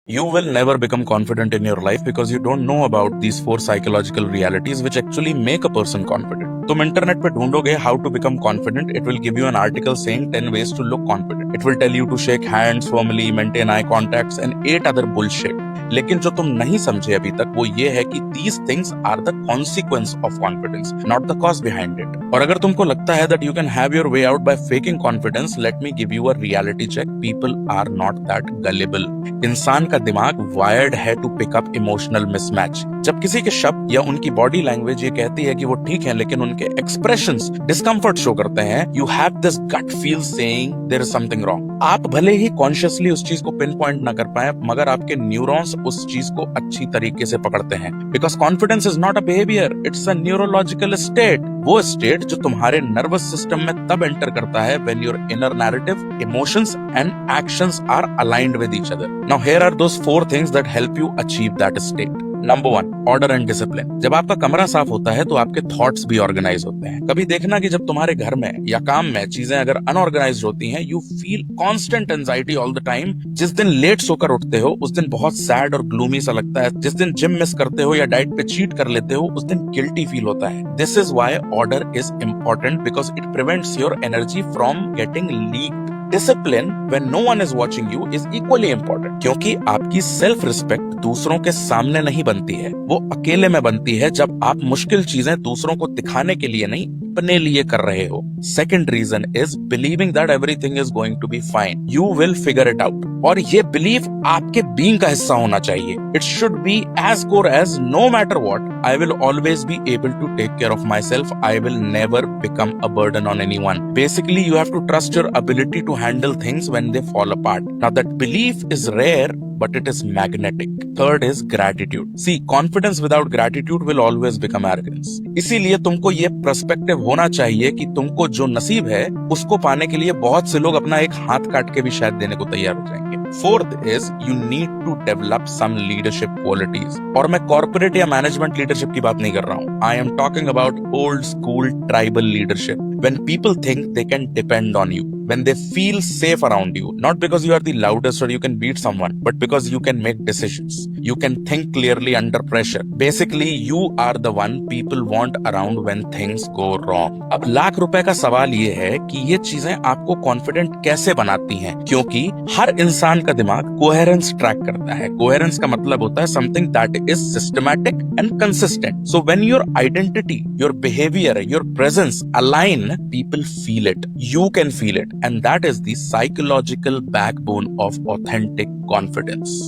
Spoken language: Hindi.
You will never become confident in your life because you don't know about these four psychological realities which actually make a person confident. तुम इंटरनेट पे ढूंढोगे how to become confident, it will give you an article saying 10 ways to look confident. It will tell you to shake hands firmly, maintain eye contacts and 8 other bullshit. लेकिन जो तुम नहीं समझे अभी तक वो ये है कि these things are the consequence of confidence, not the cause behind it. और अगर तुमको लगता है that you can have your way out by faking confidence, let me give you a reality check. People are not that gullible. इंसान का दिमाग वायर्ड है to pick up emotional mismatch. जब किसी के शब्द या उनकी बॉडी लैंग्वेज ये कहती है कि वो ठीक है लेकिन उनके एक्सप्रेशंस डिस्कम्फर्ट शो करते हैं, you have this gut feel saying there is something wrong. आप भले ही कॉन्शियसली उस चीज को पिन पॉइंट ना कर पाए मगर आपके न्यूरॉन्स उस चीज को अच्छी तरीके से पकड़ते हैं. Because confidence is not a behaviour, it's a neurological state. वो स्टेट जो तुम्हारे नर्वस सिस्टम में तब एंटर करता है when your inner narrative, emotions and actions are aligned with each other. Now here are those 4 things that help you achieve that state. Number 1, order and discipline. जब आपका कमरा साफ होता है तो आपके थॉट्स भी ऑर्गेनाइज होते हैं. कभी देखना कि जब तुम्हारे घर में या काम में चीजें अगर अनऑर्गेनाइज होती हैं, you feel constant anxiety all the time. जिस दिन लेट सोकर उठते हो उस दिन बहुत सैड और ग्लूमी सा लगता है. जिस दिन जिम मिस करते हो या डाइट पे चीट कर लेते हो उस दिन गिल्टी फील होता है. This is why order is important because it prevents your energy from getting leaked. Discipline when no one is watching you is equally important क्योंकि आपकी सेल्फ रिस्पेक्ट दूसरों के सामने नहीं बनती है, वो अकेले में बनती है जब आप मुश्किल चीजें दूसरों को दिखाने के लिए नहीं अपने लिए कर रहे हो. Second reason is believing that everything is going to be fine. You will figure it out. और ये बिलीव आपके बीइंग का हिस्सा होना चाहिए. It should be as core as no matter what I will always be able to take care of myself. I will never become a burden on anyone. Basically you have to trust your ability to handle things when they fall apart. Now that belief is rare but it is magnetic. Third is gratitude. See, confidence without gratitude will always become arrogance. इसीलिए तुमको ये पर्सपेक्टिव होना चाहिए कि तुमको जो नसीब है उसको पाने के लिए बहुत से लोग अपना एक हाथ काट के भी शायद देने को तैयार हो जाएंगे. Fourth is you need to develop some leadership qualities. और मैं कॉर्पोरेट या मैनेजमेंट लीडरशिप की बात नहीं कर रहा हूँ. I am talking about old school tribal leadership. When people think they can depend on you, when they feel safe around you, not because you are the loudest or you can beat someone, but because you can make decisions. You can think clearly under pressure. Basically, you are the one people want around when things go wrong. अब लाख रुपए का सवाल ये है कि ये चीजें आपको कॉन्फिडेंट कैसे बनाती हैं, क्योंकि हर इंसान का दिमाग कोहेरेंस ट्रैक करता है. कोहेरेंस का मतलब होता है something that is systematic and consistent. So when your identity, your behaviour, your presence align, people feel it. You can feel it. And that is the psychological backbone of authentic confidence.